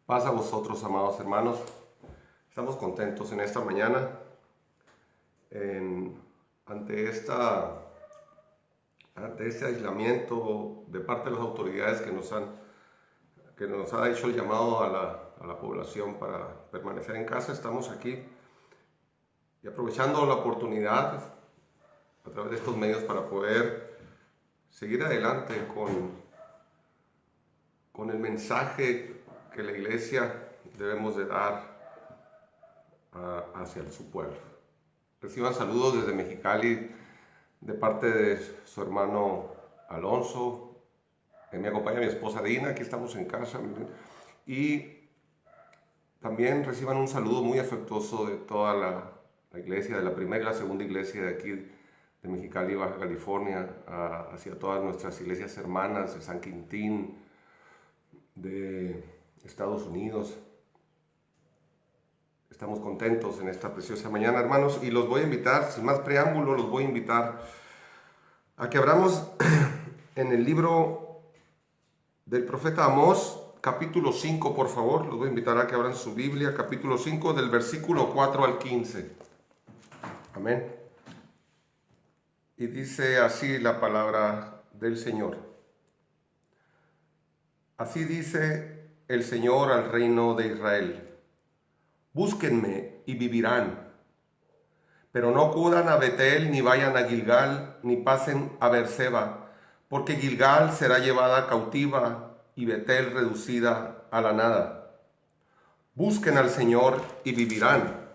Paz a vosotros, amados hermanos. Estamos contentos en esta mañana en- ante, esta, ante este aislamiento de parte de las autoridades que nos ha hecho el llamado a la población para permanecer en casa. Estamos aquí y aprovechando la oportunidad a través de estos medios para poder seguir adelante con el mensaje que la iglesia debemos de dar hacia su pueblo. Reciban saludos desde Mexicali de parte de su hermano Alonso. Me acompaña mi esposa Dina, aquí estamos en casa. Y también reciban un saludo muy afectuoso de toda la iglesia, de la primera y la segunda iglesia de aquí de Mexicali, Baja California, hacia todas nuestras iglesias hermanas de San Quintín, de Estados Unidos. Estamos contentos en esta preciosa mañana, hermanos, y los voy a invitar, sin más preámbulo, los voy a invitar a que abramos en el libro del profeta Amós, capítulo 5, por favor. Los voy a invitar a que abran su Biblia, capítulo 5, del versículo 4 al 15. Amén. Y dice así la palabra del Señor. Así dice el Señor al reino de Israel. Búsquenme y vivirán. Pero no acudan a Betel, ni vayan a Gilgal, ni pasen a Beerseba, porque Gilgal será llevada cautiva y Betel reducida a la nada. Busquen al Señor y vivirán.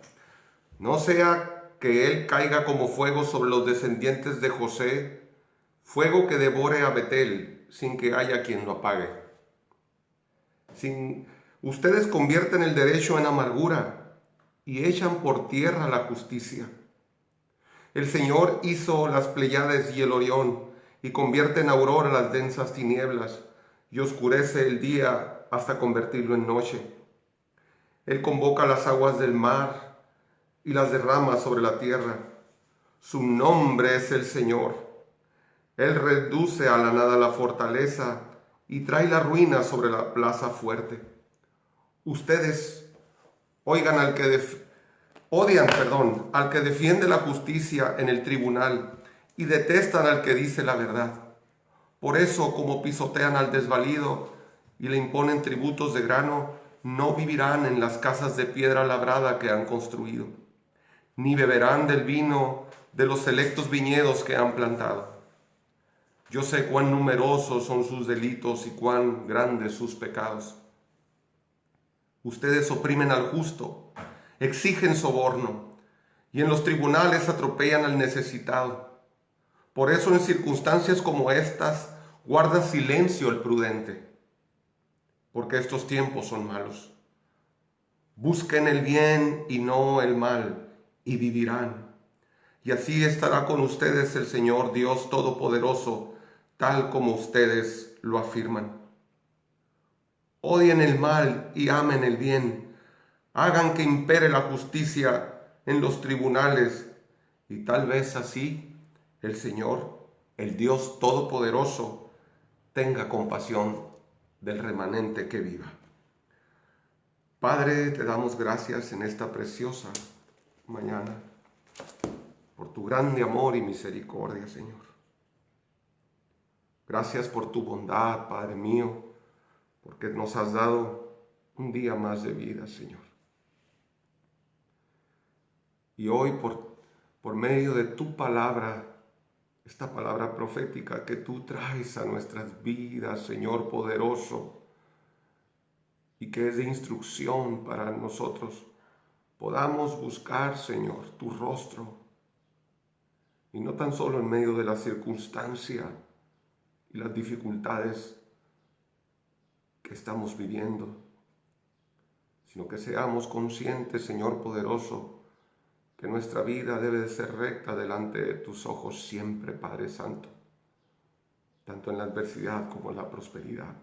No sea que Él caiga como fuego sobre los descendientes de José, fuego que devore a Betel sin que haya quien lo apague. Ustedes convierten el derecho en amargura y echan por tierra la justicia. El Señor hizo las Pléyades y el Orión, y convierte en aurora las densas tinieblas, y oscurece el día hasta convertirlo en noche. Él convoca las aguas del mar y las derrama sobre la tierra. Su nombre es el Señor. Él reduce a la nada la fortaleza y trae la ruina sobre la plaza fuerte. Ustedes oigan odian al que defiende la justicia en el tribunal y detestan al que dice la verdad. Por eso, como pisotean al desvalido y le imponen tributos de grano, no vivirán en las casas de piedra labrada que han construido, ni beberán del vino de los selectos viñedos que han plantado. Yo sé cuán numerosos son sus delitos y cuán grandes sus pecados. Ustedes oprimen al justo, exigen soborno, y en los tribunales atropellan al necesitado. Por eso en circunstancias como estas guarda silencio el prudente, porque estos tiempos son malos. Busquen el bien y no el mal, y vivirán. Y así estará con ustedes el Señor Dios Todopoderoso, tal como ustedes lo afirman. Odien el mal y amen el bien. Hagan que impere la justicia en los tribunales, y tal vez así el Señor, el Dios Todopoderoso, tenga compasión del remanente que viva. Padre, te damos gracias en esta preciosa mañana por tu grande amor y misericordia, Señor. Gracias por tu bondad, Padre mío, porque nos has dado un día más de vida, Señor. Y hoy por medio de tu palabra, esta palabra profética que tú traes a nuestras vidas, Señor poderoso, y que es de instrucción para nosotros, podamos buscar, Señor, tu rostro, y no tan solo en medio de la circunstancia y las dificultades que estamos viviendo, sino que seamos conscientes, Señor poderoso, que nuestra vida debe de ser recta delante de tus ojos siempre, Padre Santo, tanto en la adversidad como en la prosperidad.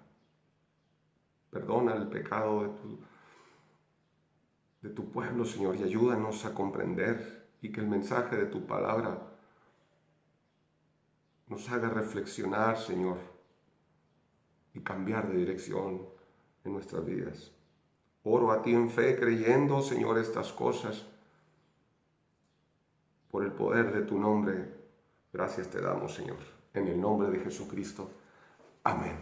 Perdona el pecado de tu pueblo, Señor, y ayúdanos a comprender y que el mensaje de tu palabra nos haga reflexionar, Señor, y cambiar de dirección en nuestras vidas. Oro a ti en fe, creyendo, Señor, estas cosas. Por el poder de tu nombre, gracias te damos, Señor. En el nombre de Jesucristo. Amén.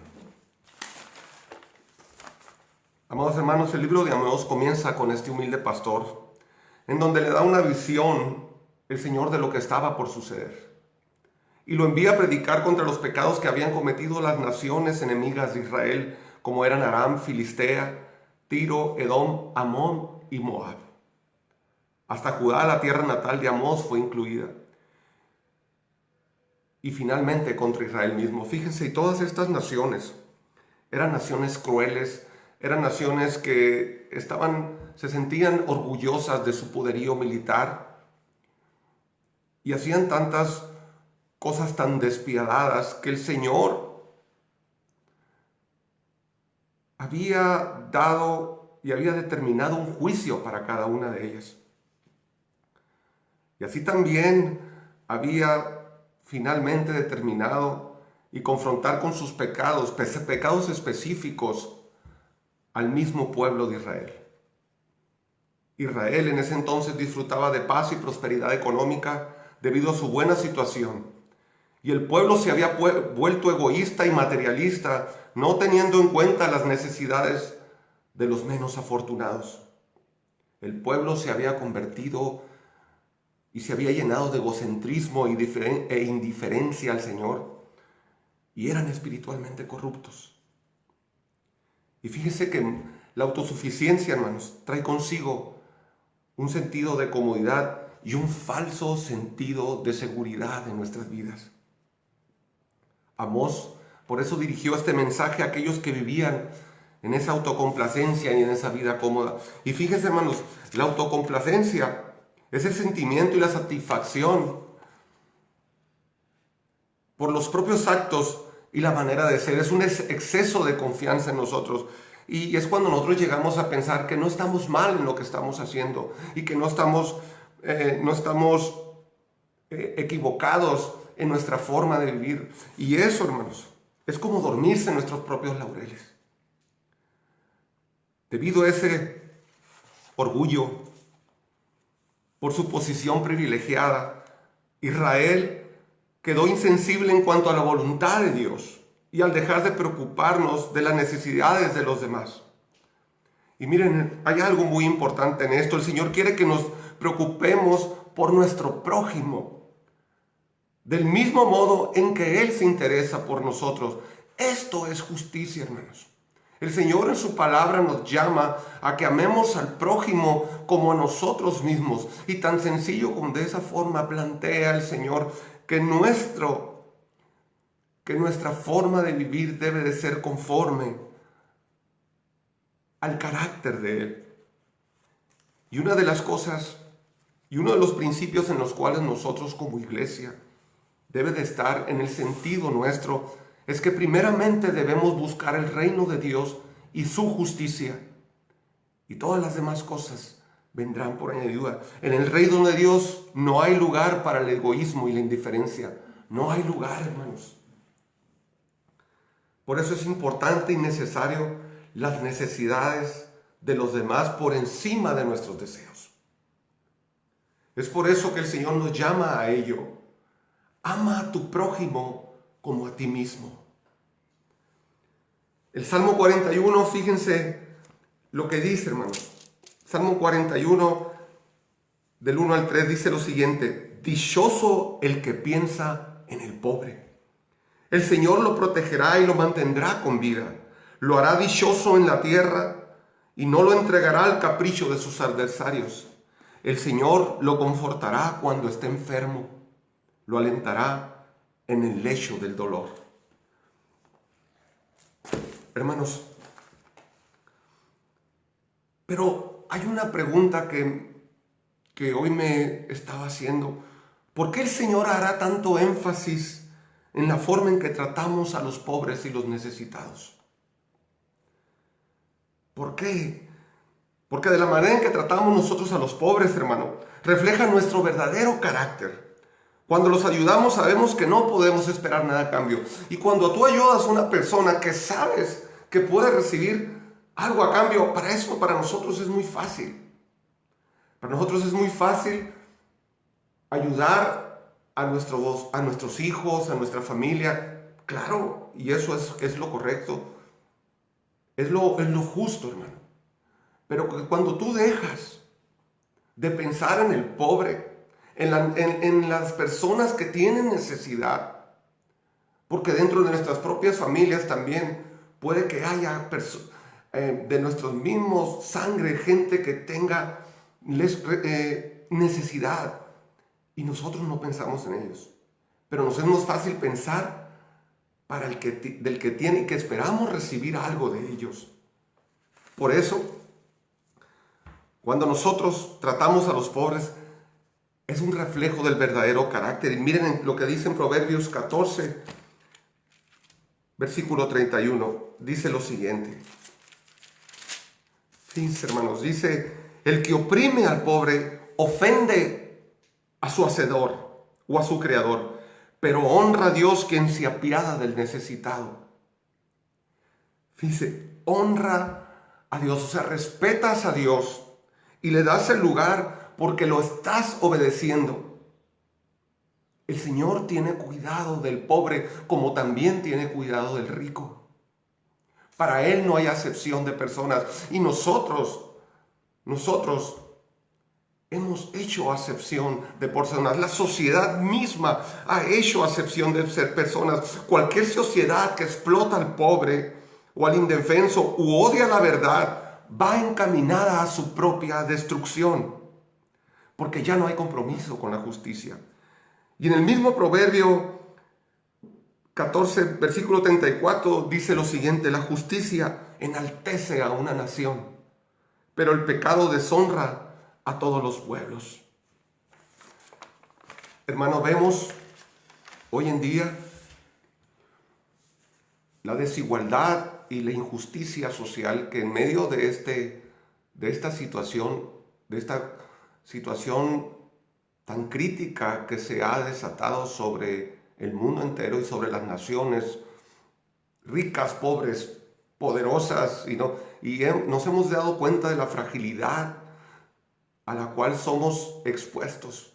Amados hermanos, el libro de Amós comienza con este humilde pastor, en donde le da una visión el Señor de lo que estaba por suceder. Y lo envía a predicar contra los pecados que habían cometido las naciones enemigas de Israel, como eran Aram, Filistea, Tiro, Edom, Amón y Moab. Hasta Judá, la tierra natal de Amós, fue incluida. Y finalmente contra Israel mismo. Fíjense, y todas estas naciones eran naciones crueles, eran naciones que se sentían orgullosas de su poderío militar y hacían tantas cosas tan despiadadas que el Señor había dado y había determinado un juicio para cada una de ellas. Y así también había finalmente determinado y confrontar con sus pecados, pecados específicos, al mismo pueblo de Israel. Israel en ese entonces disfrutaba de paz y prosperidad económica debido a su buena situación. Y el pueblo se había vuelto egoísta y materialista, no teniendo en cuenta las necesidades de los menos afortunados. El pueblo se había convertido y se había llenado de egocentrismo e indiferencia al Señor, y eran espiritualmente corruptos. Y fíjense que la autosuficiencia, hermanos, trae consigo un sentido de comodidad y un falso sentido de seguridad en nuestras vidas. Amós, por eso dirigió este mensaje a aquellos que vivían en esa autocomplacencia y en esa vida cómoda. Y fíjense, hermanos, la autocomplacencia es el sentimiento y la satisfacción por los propios actos y la manera de ser. Es un exceso de confianza en nosotros. Y es cuando nosotros llegamos a pensar que no estamos mal en lo que estamos haciendo y que no estamos equivocados en nuestra forma de vivir. Y eso, hermanos, es como dormirse en nuestros propios laureles. Debido a ese orgullo, por su posición privilegiada, Israel quedó insensible en cuanto a la voluntad de Dios y al dejar de preocuparnos de las necesidades de los demás. Y miren, hay algo muy importante en esto. El Señor quiere que nos preocupemos por nuestro prójimo, del mismo modo en que Él se interesa por nosotros. Esto es justicia, hermanos. El Señor en su palabra nos llama a que amemos al prójimo como a nosotros mismos. Y tan sencillo como de esa forma plantea el Señor que nuestra forma de vivir debe de ser conforme al carácter de Él. Y una de las cosas y uno de los principios en los cuales nosotros como iglesia debe de estar en el sentido nuestro es que primeramente debemos buscar el reino de Dios y su justicia, y todas las demás cosas vendrán por añadidura. En el reino de Dios no hay lugar para el egoísmo y la indiferencia. No hay lugar, hermanos. Por eso es importante y necesario las necesidades de los demás por encima de nuestros deseos. Es por eso que el Señor nos llama a ello. Ama a tu prójimo como a ti mismo. El Salmo 41, fíjense lo que dice, hermanos. Salmo 41, del 1 al 3, dice lo siguiente: dichoso el que piensa en el pobre. El Señor lo protegerá y lo mantendrá con vida. Lo hará dichoso en la tierra y no lo entregará al capricho de sus adversarios. El Señor lo confortará cuando esté enfermo. Lo alentará en el lecho del dolor. Hermanos, pero hay una pregunta que hoy me estaba haciendo. ¿Por qué el Señor hará tanto énfasis en la forma en que tratamos a los pobres y los necesitados? ¿Por qué? Porque de la manera en que tratamos nosotros a los pobres, hermano, refleja nuestro verdadero carácter. Cuando los ayudamos sabemos que no podemos esperar nada a cambio. Y cuando tú ayudas a una persona que sabes que puede recibir algo a cambio. Para nosotros es muy fácil. Para nosotros es muy fácil ayudar a nuestros hijos, a nuestra familia. Claro, y eso es lo correcto. Es lo justo, hermano. Pero cuando tú dejas de pensar en el pobre, en las personas que tienen necesidad, porque dentro de nuestras propias familias también puede que haya de nuestros mismos sangre, gente que tenga necesidad y nosotros no pensamos en ellos. Pero nos es más fácil pensar para del que tiene y que esperamos recibir algo de ellos. Por eso, cuando nosotros tratamos a los pobres, es un reflejo del verdadero carácter. Y miren lo que dice en Proverbios 14, versículo 31. Dice lo siguiente. Fíjense, hermanos, dice: el que oprime al pobre ofende a su hacedor o a su creador, pero honra a Dios quien se apiada del necesitado. Fíjense, honra a Dios, o sea, respetas a Dios y le das el lugar porque lo estás obedeciendo. El Señor tiene cuidado del pobre como también tiene cuidado del rico. Para Él no hay acepción de personas. Y nosotros hemos hecho acepción de personas. La sociedad misma ha hecho acepción de personas. Cualquier sociedad que explota al pobre o al indefenso u odia la verdad va encaminada a su propia destrucción, porque ya no hay compromiso con la justicia. Y en el mismo Proverbio 14, versículo 34, dice lo siguiente: la justicia enaltece a una nación, pero el pecado deshonra a todos los pueblos. Hermano, vemos hoy en día la desigualdad y la injusticia social que en medio de esta situación tan crítica que se ha desatado sobre el mundo entero y sobre las naciones, ricas, pobres, poderosas, nos hemos dado cuenta de la fragilidad a la cual somos expuestos.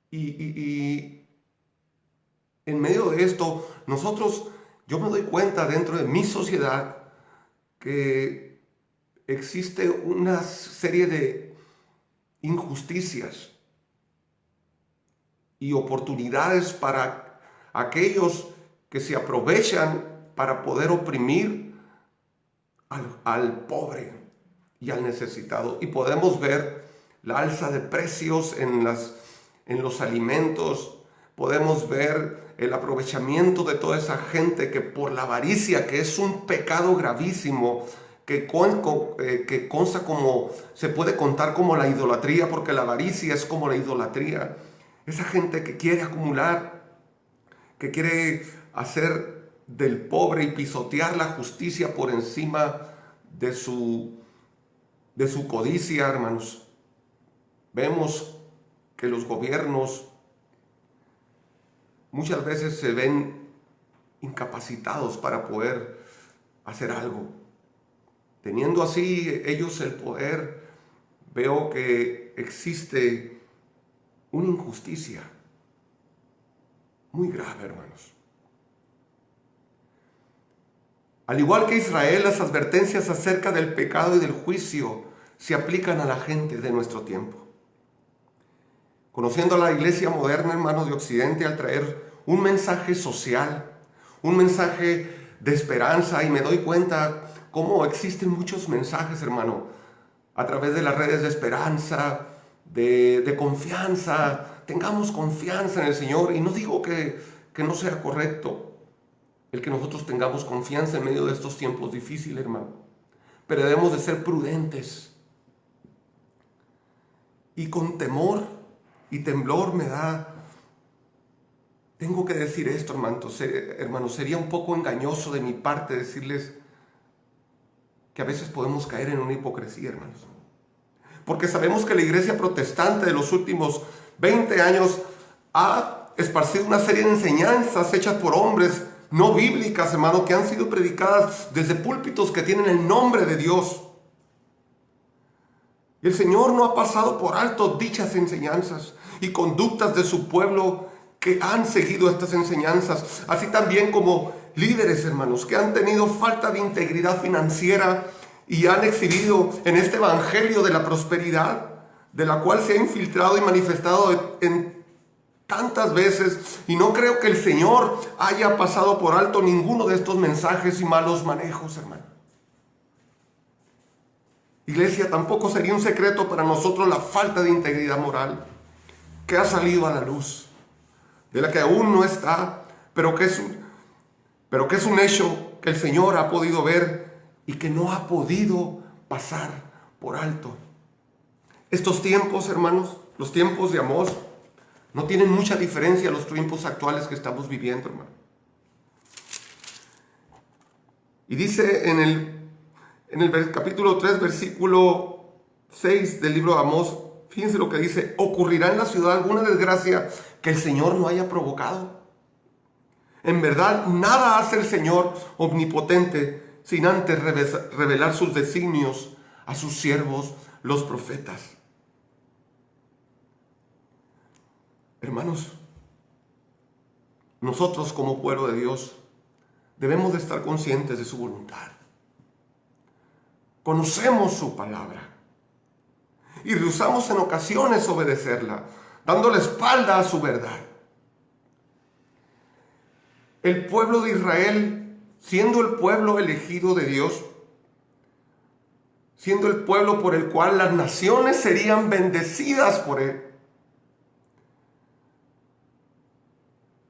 Y en medio de esto, yo me doy cuenta dentro de mi sociedad que existe una serie de injusticias y oportunidades para aquellos que se aprovechan para poder oprimir al pobre y al necesitado. Y podemos ver la alza de precios en los alimentos. Podemos ver el aprovechamiento de toda esa gente que por la avaricia, que es un pecado gravísimo, que consta como, se puede contar como la idolatría, porque la avaricia es como la idolatría. Esa gente que quiere acumular, que quiere hacer del pobre y pisotear la justicia por encima de su codicia, hermanos. Vemos que los gobiernos muchas veces se ven incapacitados para poder hacer algo. Teniendo así ellos el poder, veo que existe una injusticia muy grave, hermanos. Al igual que Israel, las advertencias acerca del pecado y del juicio se aplican a la gente de nuestro tiempo. Conociendo a la iglesia moderna, hermanos de Occidente, al traer un mensaje social, un mensaje de esperanza, y me doy cuenta cómo existen muchos mensajes, hermano, a través de las redes de esperanza, de confianza. Tengamos confianza en el Señor, y no digo que no sea correcto el que nosotros tengamos confianza en medio de estos tiempos difíciles, hermano, pero debemos de ser prudentes. Y con temor y temblor tengo que decir esto, hermano, sería un poco engañoso de mi parte decirles que a veces podemos caer en una hipocresía, hermanos. Porque sabemos que la iglesia protestante de los últimos 20 años ha esparcido una serie de enseñanzas hechas por hombres no bíblicas, hermano, que han sido predicadas desde púlpitos que tienen el nombre de Dios. El Señor no ha pasado por alto dichas enseñanzas y conductas de su pueblo que han seguido estas enseñanzas, así también como líderes, hermanos, que han tenido falta de integridad financiera y han exhibido en este evangelio de la prosperidad, de la cual se ha infiltrado y manifestado en tantas veces, y no creo que el Señor haya pasado por alto ninguno de estos mensajes y malos manejos, hermano. Iglesia, tampoco sería un secreto para nosotros la falta de integridad moral que ha salido a la luz, de la que aún no está, pero que es un hecho que el Señor ha podido ver y que no ha podido pasar por alto. Estos tiempos, hermanos, los tiempos de Amós, no tienen mucha diferencia a los tiempos actuales que estamos viviendo, hermano. Y dice en el capítulo 3, versículo 6 del libro de Amós, fíjense lo que dice: ¿ocurrirá en la ciudad alguna desgracia que el Señor no haya provocado? En verdad, nada hace el Señor omnipotente sin antes revelar sus designios a sus siervos, los profetas. Hermanos, nosotros como pueblo de Dios debemos de estar conscientes de su voluntad. Conocemos su palabra y rehusamos en ocasiones obedecerla, dando la espalda a su verdad. El pueblo de Israel, siendo el pueblo elegido de Dios, siendo el pueblo por el cual las naciones serían bendecidas por él,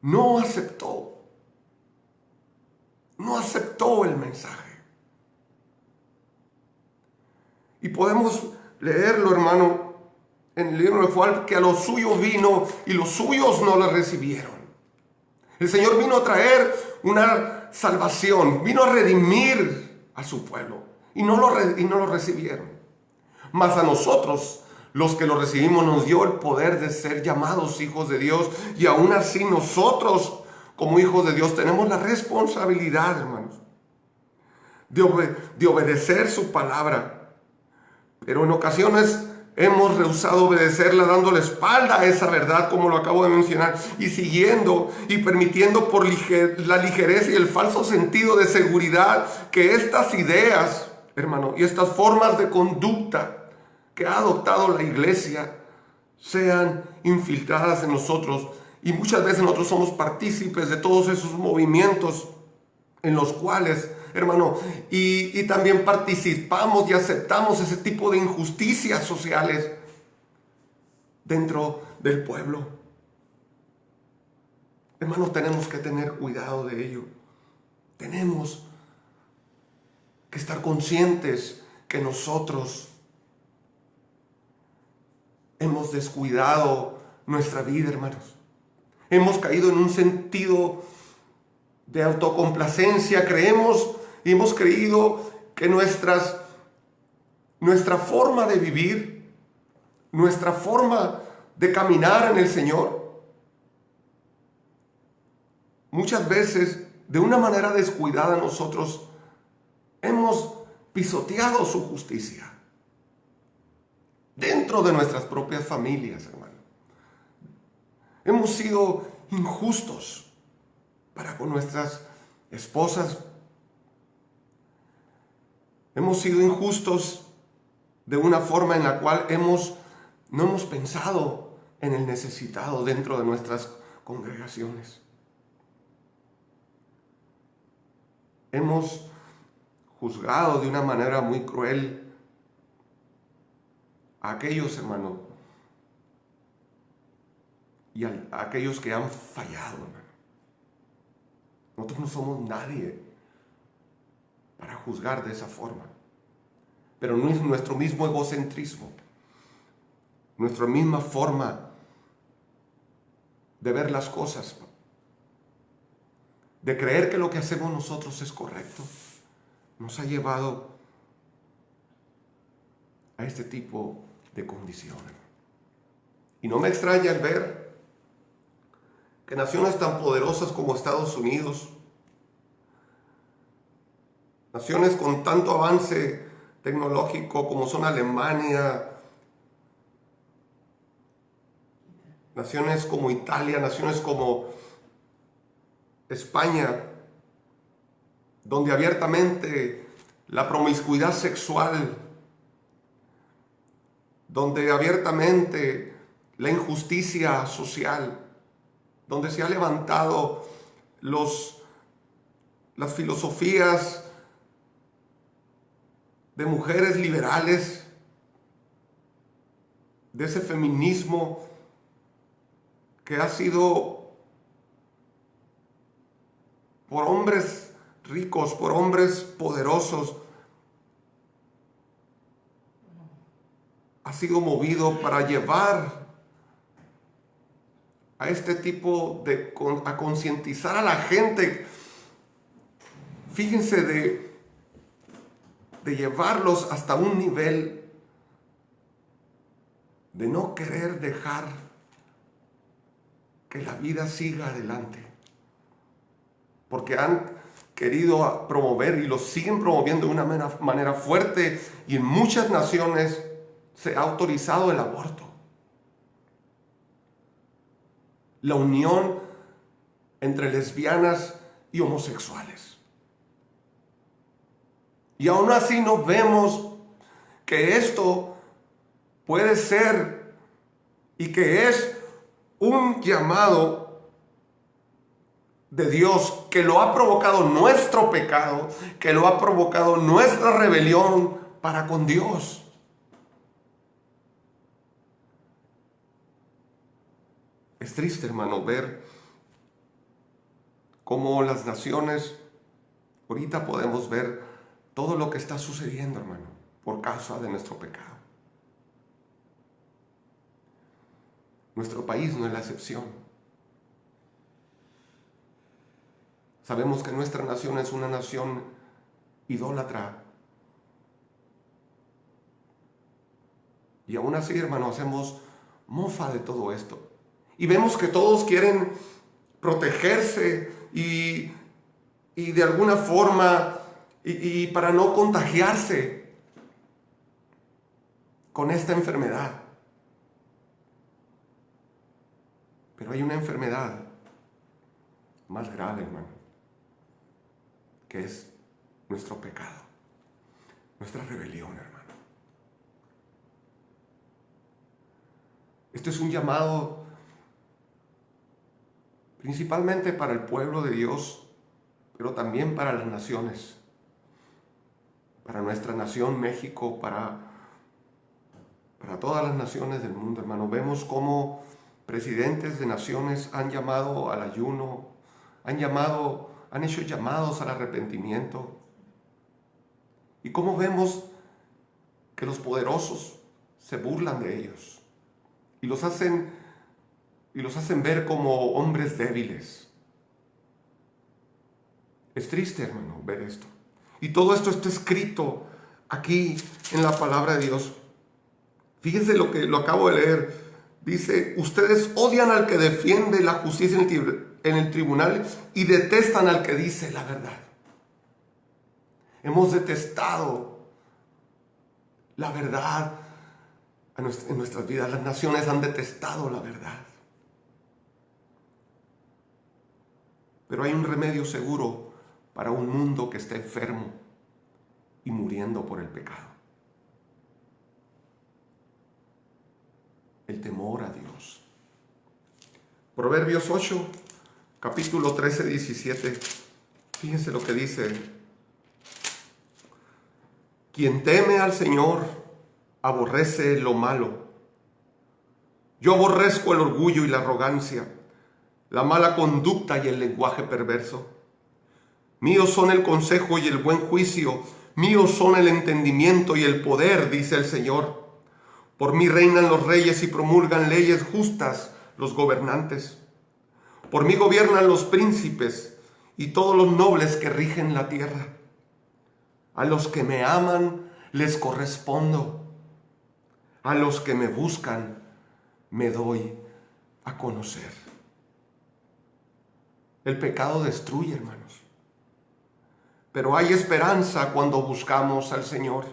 no aceptó el mensaje. Y podemos leerlo, hermano, en el libro de Juan, que a los suyos vino y los suyos no le recibieron. El Señor vino a traer una salvación, vino a redimir a su pueblo y no lo recibieron. Mas a nosotros, los que lo recibimos, nos dio el poder de ser llamados hijos de Dios, y aún así nosotros, como hijos de Dios, tenemos la responsabilidad, hermanos, de obedecer su palabra. Pero en ocasiones hemos rehusado obedecerla, dando la espalda a esa verdad, como lo acabo de mencionar, y siguiendo y permitiendo por la ligereza y el falso sentido de seguridad que estas ideas, hermano, y estas formas de conducta que ha adoptado la iglesia sean infiltradas en nosotros. Y muchas veces nosotros somos partícipes de todos esos movimientos en los cuales, hermano, y también participamos y aceptamos ese tipo de injusticias sociales dentro del pueblo. Hermano, tenemos que tener cuidado de ello. Tenemos que estar conscientes que nosotros hemos descuidado nuestra vida, hermanos. Hemos caído en un sentido de autocomplacencia. Creemos y hemos creído que nuestra forma de vivir, nuestra forma de caminar en el Señor, muchas veces de una manera descuidada nosotros hemos pisoteado su justicia dentro de nuestras propias familias, hermano. Hemos sido injustos para con nuestras esposas. Hemos sido injustos de una forma en la cual no hemos pensado en el necesitado dentro de nuestras congregaciones. Hemos juzgado de una manera muy cruel a aquellos, hermano, y a aquellos que han fallado, hermano. Nosotros no somos nadie para juzgar de esa forma. Pero no es nuestro mismo egocentrismo, nuestra misma forma de ver las cosas, de creer que lo que hacemos nosotros es correcto, nos ha llevado a este tipo de condiciones. Y no me extraña el ver que naciones tan poderosas como Estados Unidos naciones con tanto avance tecnológico como son Alemania, naciones como Italia, naciones como España, donde abiertamente la promiscuidad sexual, donde abiertamente la injusticia social, donde se ha levantado las filosofías de mujeres liberales, de ese feminismo que ha sido por hombres ricos, por hombres poderosos, ha sido movido para llevar a este tipo a concientizar a la gente. Fíjense de llevarlos hasta un nivel de no querer dejar que la vida siga adelante. Porque han querido promover y lo siguen promoviendo de una manera fuerte, y en muchas naciones se ha autorizado el aborto. La unión entre lesbianas y homosexuales. Y aún así no vemos que esto puede ser y que es un llamado de Dios que lo ha provocado nuestro pecado, que lo ha provocado nuestra rebelión para con Dios. Es triste, hermano, ver cómo las naciones, ahorita podemos ver todo lo que está sucediendo, hermano, por causa de nuestro pecado. Nuestro país no es la excepción. Sabemos que nuestra nación es una nación idólatra. Y aún así, hermano, hacemos mofa de todo esto. Y vemos que todos quieren protegerse y de alguna forma, y para no contagiarse con esta enfermedad. Pero hay una enfermedad más grave, hermano, que es nuestro pecado, nuestra rebelión, hermano. Esto es un llamado principalmente para el pueblo de Dios, pero también para las naciones, para nuestra nación México, para todas las naciones del mundo, hermano. Vemos cómo presidentes de naciones han llamado al ayuno, han hecho llamados al arrepentimiento. Y cómo vemos que los poderosos se burlan de ellos y los hacen ver como hombres débiles. Es triste, hermano, ver esto. Y todo esto está escrito aquí en la palabra de Dios. Fíjense lo que lo acabo de leer. Dice: ustedes odian al que defiende la justicia en el tribunal y detestan al que dice la verdad. Hemos detestado la verdad en nuestras vidas. Las naciones han detestado la verdad. Pero hay un remedio seguro para un mundo que está enfermo y muriendo por el pecado. El temor a Dios. Proverbios 8, capítulo 13, 17. Fíjense lo que dice: quien teme al Señor aborrece lo malo. Yo aborrezco el orgullo y la arrogancia, la mala conducta y el lenguaje perverso. Míos son el consejo y el buen juicio, míos son el entendimiento y el poder, dice el Señor. Por mí reinan los reyes y promulgan leyes justas los gobernantes. Por mí gobiernan los príncipes y todos los nobles que rigen la tierra. A los que me aman les correspondo. A los que me buscan me doy a conocer. El pecado destruye, hermanos. pero hay esperanza cuando buscamos al Señor.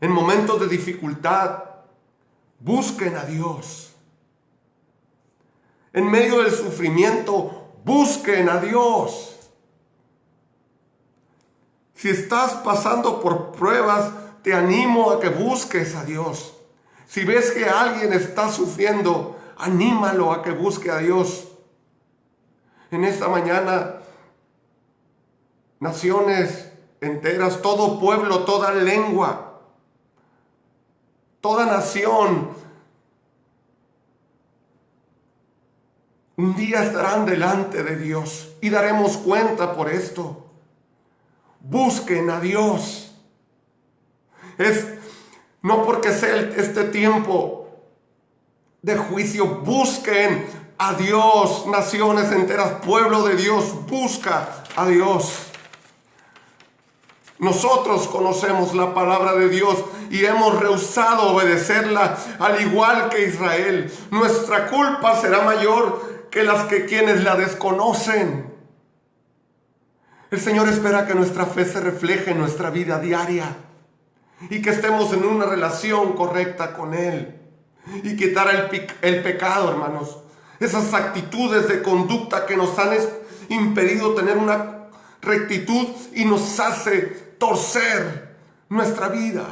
En momentos de dificultad, busquen a Dios. En medio del sufrimiento, busquen a Dios. Si estás pasando por pruebas, te animo a que busques a Dios. Si ves que alguien está sufriendo, anímalo a que busque a Dios. En esta mañana, naciones enteras, todo pueblo, toda lengua, toda nación, un día estarán delante de Dios y daremos cuenta por esto. Busquen a Dios. No porque sea este tiempo de juicio, busquen a Dios, naciones enteras, pueblo de Dios, busca a Dios. Nosotros conocemos la palabra de Dios y hemos rehusado obedecerla, al igual que Israel. Nuestra culpa será mayor que las que quienes la desconocen. El Señor espera que nuestra fe se refleje en nuestra vida diaria y que estemos en una relación correcta con Él. Y quitar el pecado, hermanos. Esas actitudes de conducta que nos han impedido tener una rectitud y nos hace torcer nuestra vida.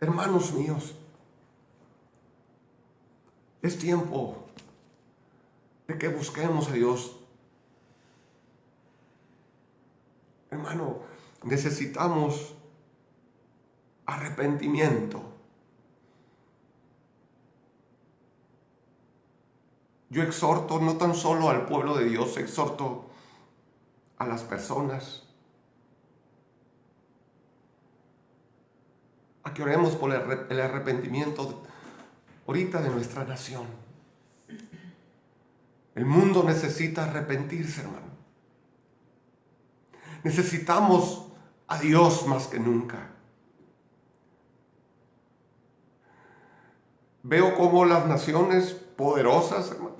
Hermanos míos, es tiempo de que busquemos a Dios. Hermano, necesitamos arrepentimiento. Yo exhorto no tan solo al pueblo de Dios, exhorto a las personas a que oremos por el arrepentimiento ahorita de nuestra nación. El mundo necesita arrepentirse, hermano. Necesitamos a Dios más que nunca. Veo cómo las naciones poderosas, hermano,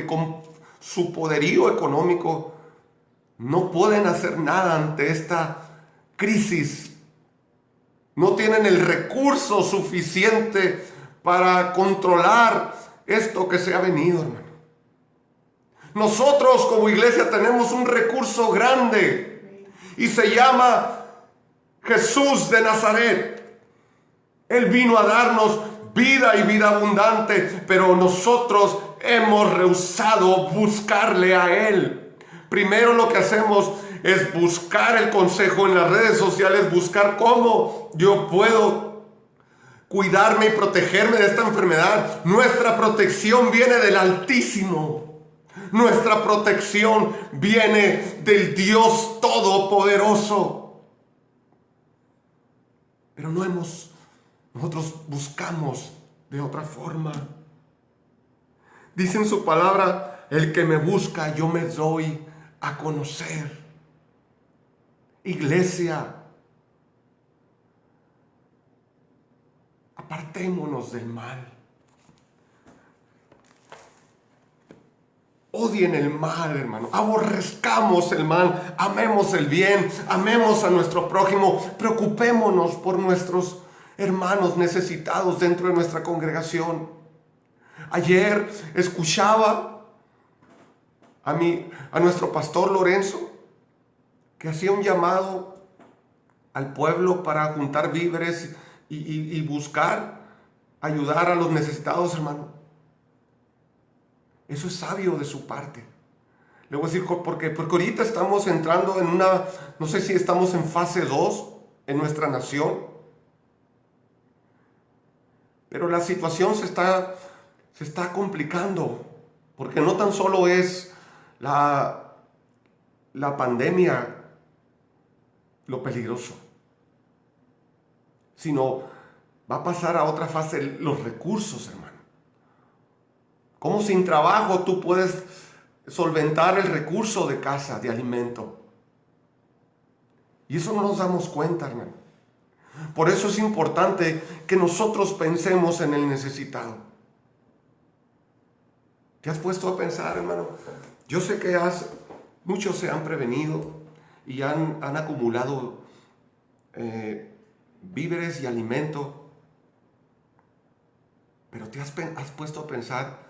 con su poderío económico, no pueden hacer nada ante esta crisis. No tienen el recurso suficiente para controlar esto que se ha venido, hermano. Nosotros como iglesia tenemos un recurso grande y se llama Jesús de Nazaret. Él vino a darnos vida y vida abundante, pero nosotros hemos rehusado buscarle a Él. Primero lo que hacemos es buscar el consejo en las redes sociales, buscar cómo yo puedo cuidarme y protegerme de esta enfermedad. Nuestra protección viene del Altísimo. Nuestra protección viene del Dios Todopoderoso. Pero nosotros buscamos de otra forma. Dice en su palabra, el que me busca, yo me doy a conocer. Iglesia, apartémonos del mal. Odien el mal, hermano. Aborrezcamos el mal. Amemos el bien. Amemos a nuestro prójimo. Preocupémonos por nuestros hermanos necesitados dentro de nuestra congregación. Ayer escuchaba a nuestro pastor Lorenzo, que hacía un llamado al pueblo para juntar víveres y buscar ayudar a los necesitados, hermano. Eso es sabio de su parte. Le voy a decir por qué. Porque ahorita estamos entrando en no sé si estamos en fase 2 en nuestra nación. Pero la situación se está complicando. Porque no tan solo es la pandemia lo peligroso, sino va a pasar a otra fase los recursos, hermano. ¿Cómo sin trabajo tú puedes solventar el recurso de casa, de alimento? Y eso no nos damos cuenta, hermano. Por eso es importante que nosotros pensemos en el necesitado. ¿Te has puesto a pensar, hermano? Yo sé que muchos se han prevenido y han acumulado víveres y alimento, pero ¿te has puesto a pensar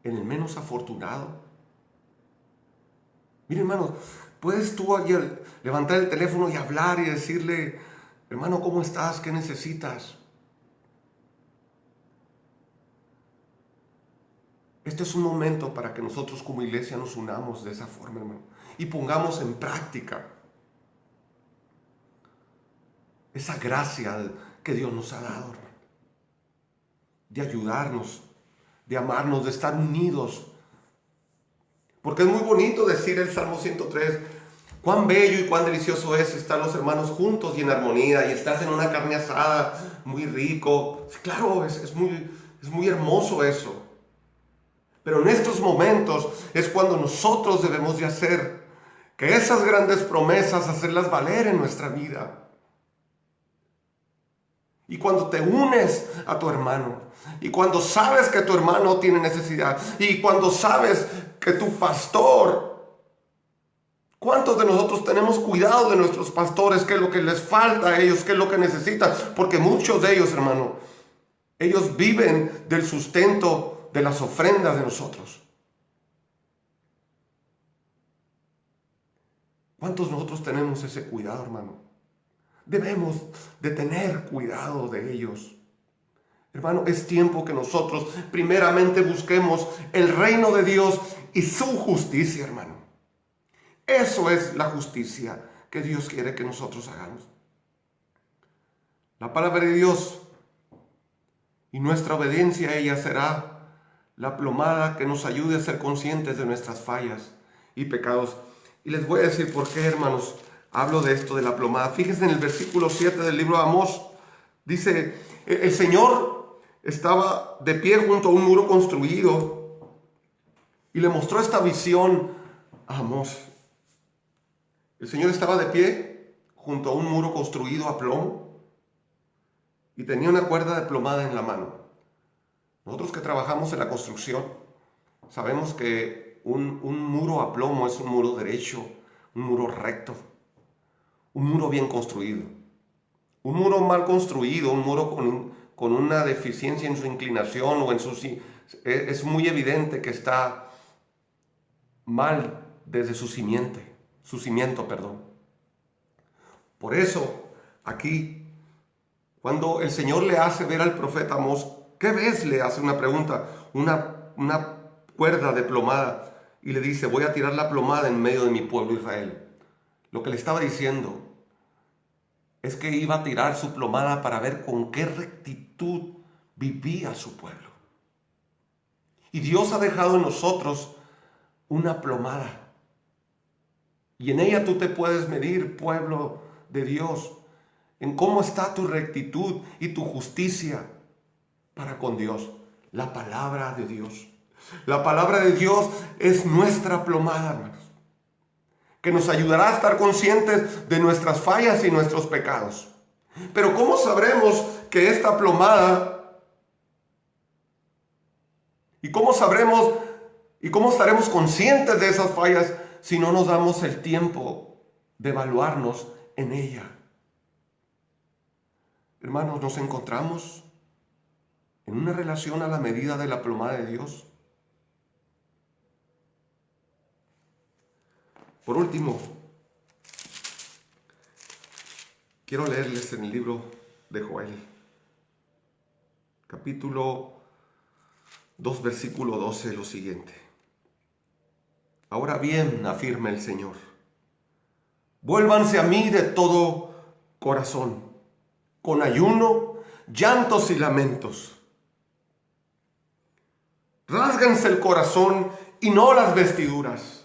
en el menos afortunado? Mira, hermano, puedes tú levantar el teléfono y hablar y decirle, hermano, ¿cómo estás? ¿Qué necesitas? Este es un momento para que nosotros como iglesia nos unamos de esa forma, hermano, y pongamos en práctica esa gracia que Dios nos ha dado, hermano, de ayudarnos, de amarnos, de estar unidos. Porque es muy bonito decir el Salmo 103, cuán bello y cuán delicioso es estar los hermanos juntos y en armonía, y estás en una carne asada, muy rico. Claro, es muy hermoso eso. Pero en estos momentos es cuando nosotros debemos de hacer que esas grandes promesas, hacerlas valer en nuestra vida. Y cuando te unes a tu hermano, y cuando sabes que tu hermano tiene necesidad, y cuando sabes que tu pastor, ¿cuántos de nosotros tenemos cuidado de nuestros pastores? ¿Qué es lo que les falta a ellos? ¿Qué es lo que necesitan? Porque muchos de ellos, hermano, ellos viven del sustento de las ofrendas de nosotros. ¿Cuántos de nosotros tenemos ese cuidado, hermano? Debemos de tener cuidado de ellos. Hermano, es tiempo que nosotros primeramente busquemos el reino de Dios y su justicia, hermano. Eso es la justicia que Dios quiere que nosotros hagamos. La palabra de Dios y nuestra obediencia a ella será la plomada que nos ayude a ser conscientes de nuestras fallas y pecados. Y les voy a decir por qué, hermanos, hablo de esto de la plomada. Fíjense en el versículo 7 del libro de Amós. Dice, el Señor estaba de pie junto a un muro construido y le mostró esta visión a Amós. El Señor estaba de pie junto a un muro construido a plomo y tenía una cuerda de plomada en la mano. Nosotros que trabajamos en la construcción sabemos que un muro a plomo es un muro derecho, un muro recto, un muro bien construido. Un muro mal construido, un muro con una deficiencia en su inclinación o es muy evidente que está mal desde su cimiento. Por eso, aquí, cuando el Señor le hace ver al profeta Amós, ¿qué ves? Le hace una pregunta, una cuerda de plomada, y le dice, voy a tirar la plomada en medio de mi pueblo Israel. Lo que le estaba diciendo es que iba a tirar su plomada para ver con qué rectitud vivía su pueblo. Y Dios ha dejado en nosotros una plomada. Y en ella tú te puedes medir, pueblo de Dios, en cómo está tu rectitud y tu justicia para con Dios. La palabra de Dios. La palabra de Dios es nuestra plomada, hermanos, que nos ayudará a estar conscientes de nuestras fallas y nuestros pecados. Pero ¿cómo sabremos que esta plomada, y cómo estaremos conscientes de esas fallas si no nos damos el tiempo de evaluarnos en ella? Hermanos, nos encontramos en una relación a la medida de la plomada de Dios. Por último, quiero leerles en el libro de Joel, capítulo 2, versículo 12, lo siguiente. Ahora bien, afirma el Señor, vuélvanse a mí de todo corazón, con ayuno, llantos y lamentos. Rásguense el corazón y no las vestiduras.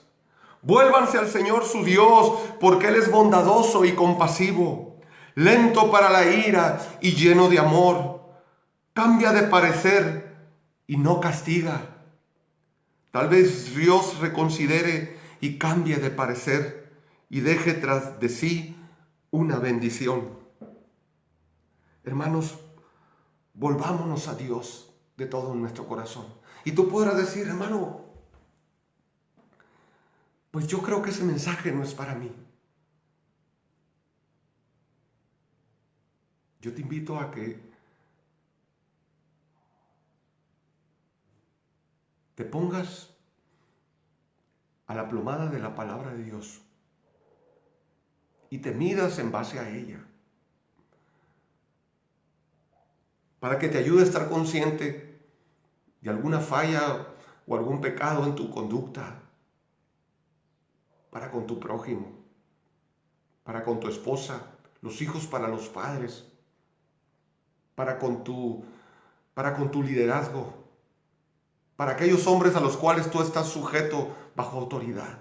Vuélvanse al Señor su Dios, porque Él es bondadoso y compasivo, lento para la ira y lleno de amor. Cambia de parecer y no castiga. Tal vez Dios reconsidere y cambie de parecer y deje tras de sí una bendición. Hermanos, volvámonos a Dios de todo nuestro corazón Y tú podrás decir, hermano, pues yo creo que ese mensaje no es para mí. Yo te invito a que te pongas a la plomada de la palabra de Dios y te midas en base a ella, para que te ayude a estar consciente de alguna falla o algún pecado en tu conducta, para con tu prójimo, para con tu esposa, los hijos para los padres, para con tu liderazgo, para aquellos hombres a los cuales tú estás sujeto bajo autoridad.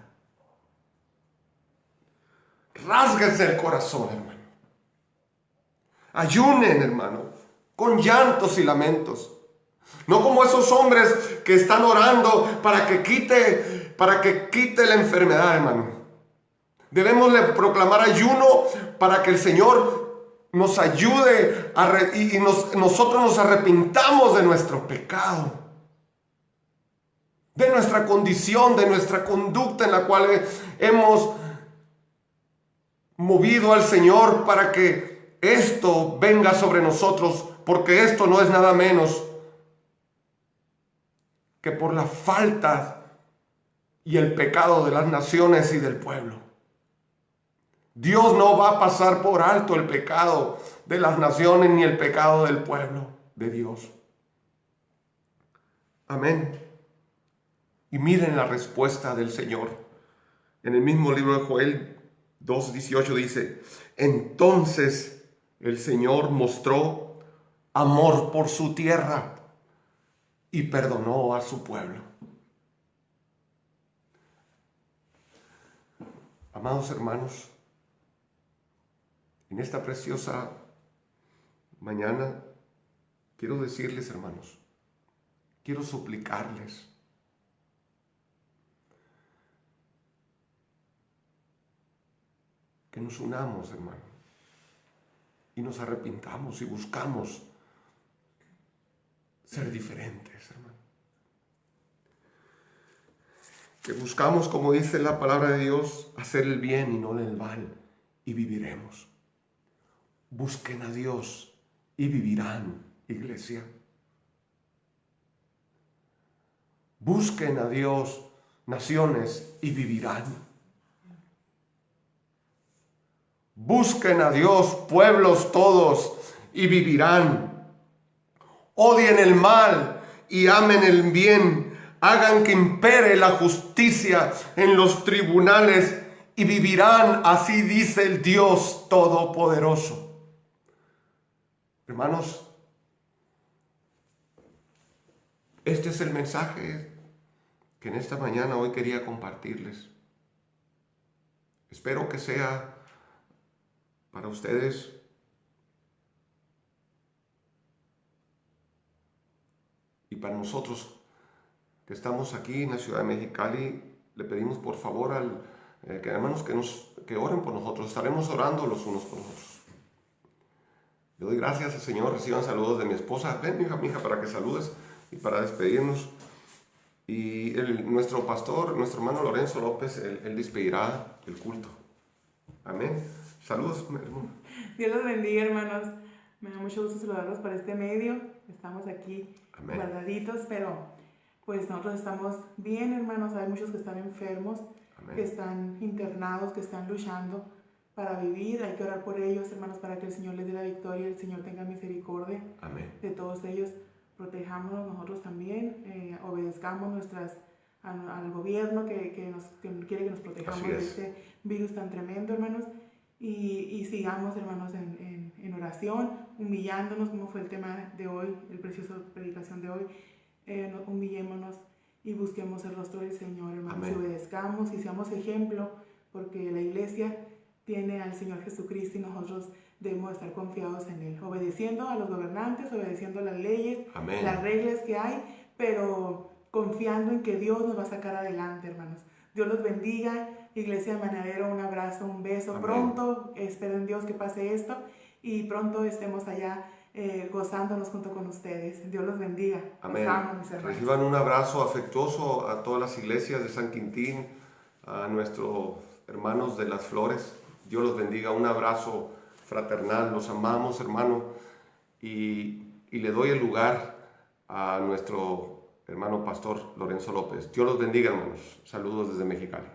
Rásguense el corazón, hermano. Ayunen, hermano, con llantos y lamentos. No como esos hombres que están orando para que quite la enfermedad, hermano. Debemos de proclamar ayuno para que el Señor nos ayude y nosotros nos arrepintamos de nuestro pecado, de nuestra condición, de nuestra conducta en la cual hemos movido al Señor, para que esto venga sobre nosotros, porque esto no es nada menos que por la falta y el pecado de las naciones y del pueblo. Dios no va a pasar por alto el pecado de las naciones ni el pecado del pueblo de Dios. Amén. Y miren la respuesta del Señor. En el mismo libro de Joel 2:18 dice: entonces el Señor mostró amor por su tierra y perdonó a su pueblo. Amados hermanos, en esta preciosa mañana quiero decirles, hermanos, quiero suplicarles que nos unamos, hermano, y nos arrepintamos y buscamos ser diferentes, hermano. Que buscamos, como dice la palabra de Dios, hacer el bien y no el mal, y viviremos. Busquen a Dios y vivirán, iglesia. Busquen a Dios, naciones, y vivirán. Busquen a Dios, pueblos todos, y vivirán. Odien el mal y amen el bien. Hagan que impere la justicia en los tribunales y vivirán, así dice el Dios Todopoderoso. Hermanos, este es el mensaje que en esta mañana hoy quería compartirles. Espero que sea para ustedes y para nosotros que estamos aquí en la ciudad de Mexicali. Le pedimos por favor que hermanos que oren por nosotros. Estaremos orando los unos por los otros. Le doy gracias al Señor. Reciban saludos de mi esposa. Ven, mi hija, para que saludes y para despedirnos. Y nuestro pastor, nuestro hermano Lorenzo López, él despedirá el culto. Amén. Saludos, hermano. Dios los bendiga, hermanos. Me da mucho gusto saludarlos por este medio. Estamos aquí Amén. Guardaditos, pero pues nosotros estamos bien, hermanos. Hay muchos que están enfermos, Amén. que están internados, que están luchando para vivir. Hay que orar por ellos, hermanos, para que el Señor les dé la victoria, el Señor tenga misericordia. Amén. De todos ellos. Protejámonos nosotros también, obedezcamos al gobierno que quiere que nos protejamos de este virus tan tremendo, hermanos, y sigamos, hermanos, en oración, humillándonos, como fue el tema de hoy, el precioso predicación de hoy. Humillémonos y busquemos el rostro del Señor, hermanos. Amén. Y obedezcamos y seamos ejemplo, porque la iglesia tiene al Señor Jesucristo y nosotros debemos estar confiados en Él, obedeciendo a los gobernantes, obedeciendo las leyes, Amén. las reglas que hay, pero confiando en que Dios nos va a sacar adelante, hermanos. Dios los bendiga. Iglesia de Manadero, un abrazo, un beso. Amén. Pronto, espero en Dios que pase esto y pronto estemos allá gozándonos junto con ustedes. Dios los bendiga. Amén. Los amo, mis hermanos. Reciban un abrazo afectuoso a todas las iglesias de San Quintín, a nuestros hermanos de las Flores. Dios los bendiga. Un abrazo fraternal. Los amamos, hermano. Y le doy el lugar a nuestro hermano pastor Lorenzo López. Dios los bendiga, hermanos. Saludos desde Mexicali.